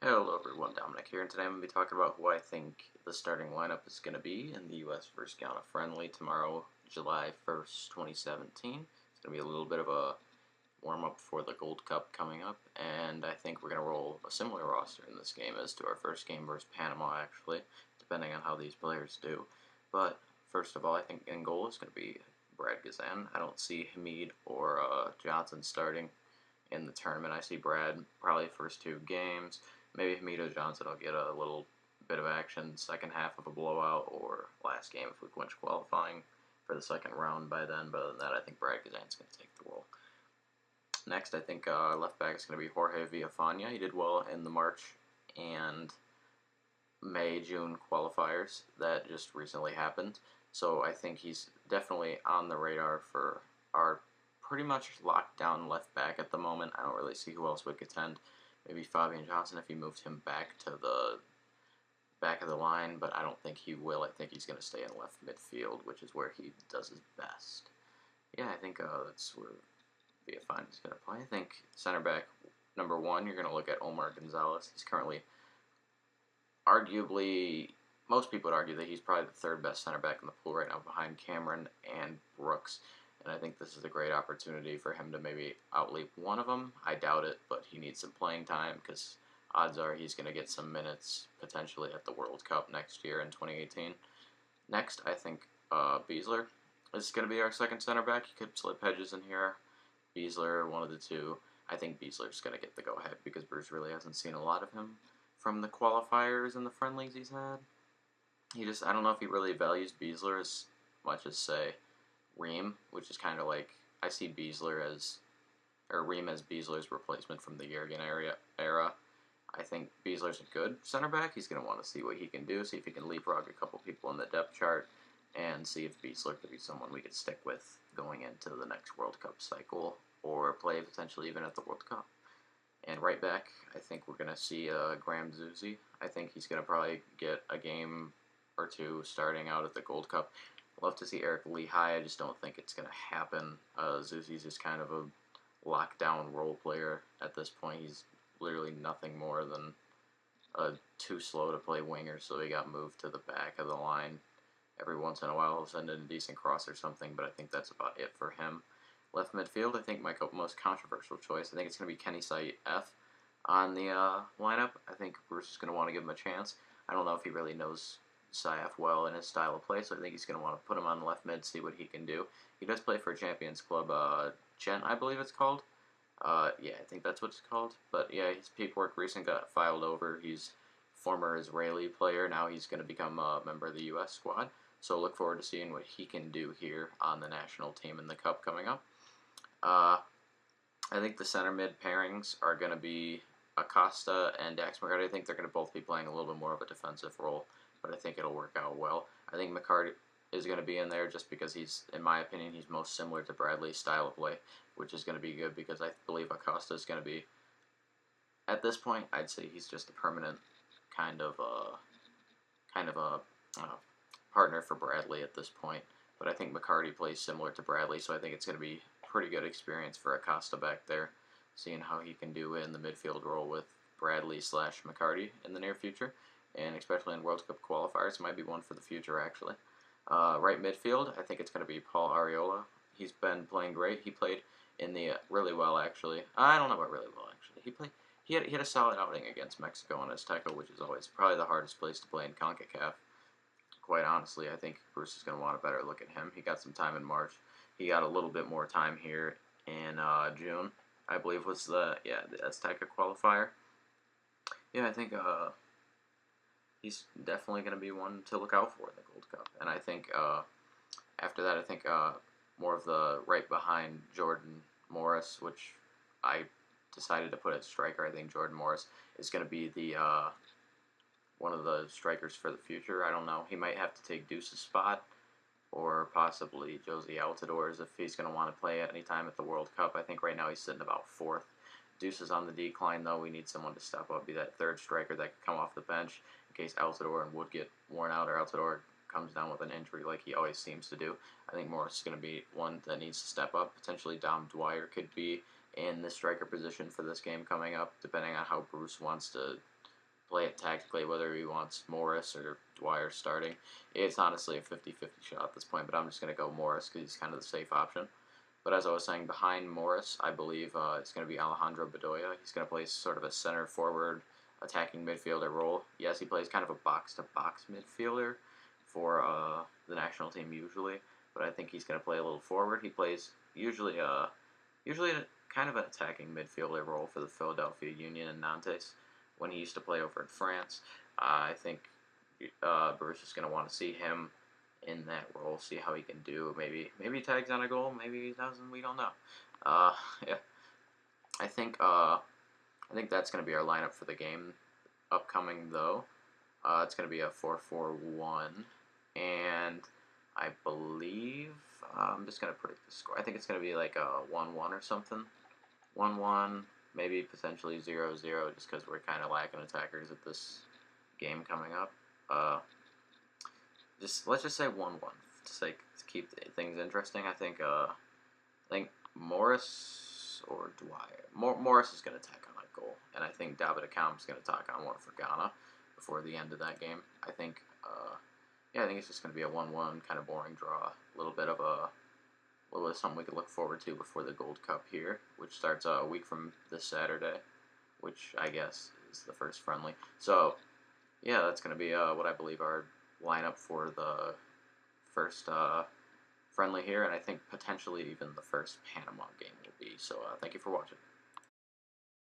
Hello everyone, Dominic here, and today I'm going to be talking about who I think the starting lineup is going to be in the U.S. vs. Ghana friendly tomorrow, July 1st, 2017. It's going to be a little bit of a warm-up for the Gold Cup coming up, and I think we're going to roll a similar roster in this game as to our first game versus Panama, actually, depending on how these players do. But first of all, I think in goal is going to be Brad Gazan. I don't see Hamid or Johnson starting in the tournament. I see Brad probably first two games. Maybe Hamid Johnson will get a little bit of action second half of a blowout or last game if we clinch qualifying for the second round by then. But other than that, I think Brad Gazan's going to take the role. Next, I think left back is going to be Jorge Villafana. He did well in the March and May-June qualifiers that just recently happened. So I think he's definitely on the radar for our pretty much locked down left back at the moment. I don't really see who else would contend. Maybe Fabian Johnson if he moved him back to the back of the line, but I don't think he will. I think he's going to stay in left midfield, which is where he does his best. Yeah, I think that's where Villafana is going to play. I think center back number one, you're going to look at Omar Gonzalez. He's currently arguably, most people would argue that he's probably the third best center back in the pool right now behind Cameron and Brooks. And I think this is a great opportunity for him to maybe outleap one of them. I doubt it, but he needs some playing time because odds are he's going to get some minutes potentially at the World Cup next year in 2018. Next, I think Beasler is going to be our second center back. You could slip Hedges in here. Beasler, one of the two. I think Beasler's going to get the go-ahead because Bruce really hasn't seen a lot of him from the qualifiers and the friendlies he's had. I don't know if he really values Beasler as much as, say, Ream, which is kind of like, I see Ream as Beasler's replacement from the Jurgen era. I think Beasler's a good center back. He's going to want to see what he can do, see if he can leapfrog a couple people in the depth chart, and see if Beasler could be someone we could stick with going into the next World Cup cycle, or play potentially even at the World Cup. And right back, I think we're going to see Graham Zusi. I think he's going to probably get a game or two starting out at the Gold Cup. I'd love to see Eric Lehigh. I just don't think it's going to happen. Zusi's just kind of a lockdown role player at this point. He's literally nothing more than too slow to play winger, so he got moved to the back of the line. Every once in a while, he'll send in a decent cross or something, but I think that's about it for him. Left midfield, I think my most controversial choice. I think it's going to be Kenny Saif on the lineup. I think Bruce is going to want to give him a chance. I don't know if he really knows Saif well in his style of play, so I think he's going to want to put him on left mid, see what he can do. He does play for Champions Club Gent, I believe it's called. Yeah, I think that's what it's called. But yeah, his paperwork recently got filed over. He's a former Israeli player. Now he's going to become a member of the U.S. squad. So look forward to seeing what he can do here on the national team in the Cup coming up. I think the center mid pairings are going to be Acosta and Dax McCarty. I think they're going to both be playing a little bit more of a defensive role, but I think it'll work out well. I think McCarty is going to be in there just because in my opinion, he's most similar to Bradley's style of play, which is going to be good because I believe Acosta is going to be, at this point, I'd say he's just a permanent kind of a partner for Bradley at this point. But I think McCarty plays similar to Bradley, so I think it's going to be a pretty good experience for Acosta back there, seeing how he can do in the midfield role with Bradley / McCarty in the near future, and especially in World Cup qualifiers, might be one for the future actually. Right midfield, I think it's going to be Paul Arriola. He's been playing great. He played in the really well actually. I don't know about really well actually. He had a solid outing against Mexico and Azteca, which is always probably the hardest place to play in CONCACAF. Quite honestly, I think Bruce is going to want a better look at him. He got some time in March. He got a little bit more time here in June, I believe was the Azteca qualifier. Yeah, I think he's definitely going to be one to look out for in the Gold Cup. And I think after that, I think more of the right behind Jordan Morris, which I decided to put at striker. I think Jordan Morris is going to be the one of the strikers for the future. I don't know. He might have to take Deuce's spot, or possibly Josie Altidor's if he's going to want to play at any time at the World Cup. I think right now he's sitting about fourth. Deuce is on the decline, though. We need someone to step up, be that third striker that could come off the bench in case Altidore and Wood get worn out, or Altidore comes down with an injury like he always seems to do. I think Morris is going to be one that needs to step up. Potentially Dom Dwyer could be in the striker position for this game coming up, depending on how Bruce wants to play it tactically, whether he wants Morris or Dwyer starting. It's honestly a 50-50 shot at this point, but I'm just going to go Morris because he's kind of the safe option. But as I was saying, behind Morris, I believe it's going to be Alejandro Bedoya. He's going to play sort of a center forward attacking midfielder role. Yes, he plays kind of a box-to-box midfielder for the national team usually, but I think he's going to play a little forward. He plays usually kind of an attacking midfielder role for the Philadelphia Union and Nantes when he used to play over in France. I think Bruce is going to want to see him in that role, see how he can do. Maybe he tags on a goal, maybe he doesn't. We don't know. Uh, yeah, I think that's going to be our lineup for the game upcoming though. It's going to be a 4-4-1, and I believe I'm just going to predict the score. I think it's going to be like a 1-1 or something. 1-1, maybe potentially 0-0, just because we're kind of lacking attackers at this game coming up. Let's just say 1-1 to keep things interesting. I think Morris or Dwyer. Morris is going to tack on a goal, and I think David Accam is going to tack on one for Ghana before the end of that game. I think I think it's just going to be a 1-1 kind of boring draw. A little bit of something we could look forward to before the Gold Cup here, which starts a week from this Saturday, which I guess is the first friendly. So, yeah, that's going to be what I believe our lineup for the first friendly here, and I think potentially even the first Panama game will be. So, thank you for watching.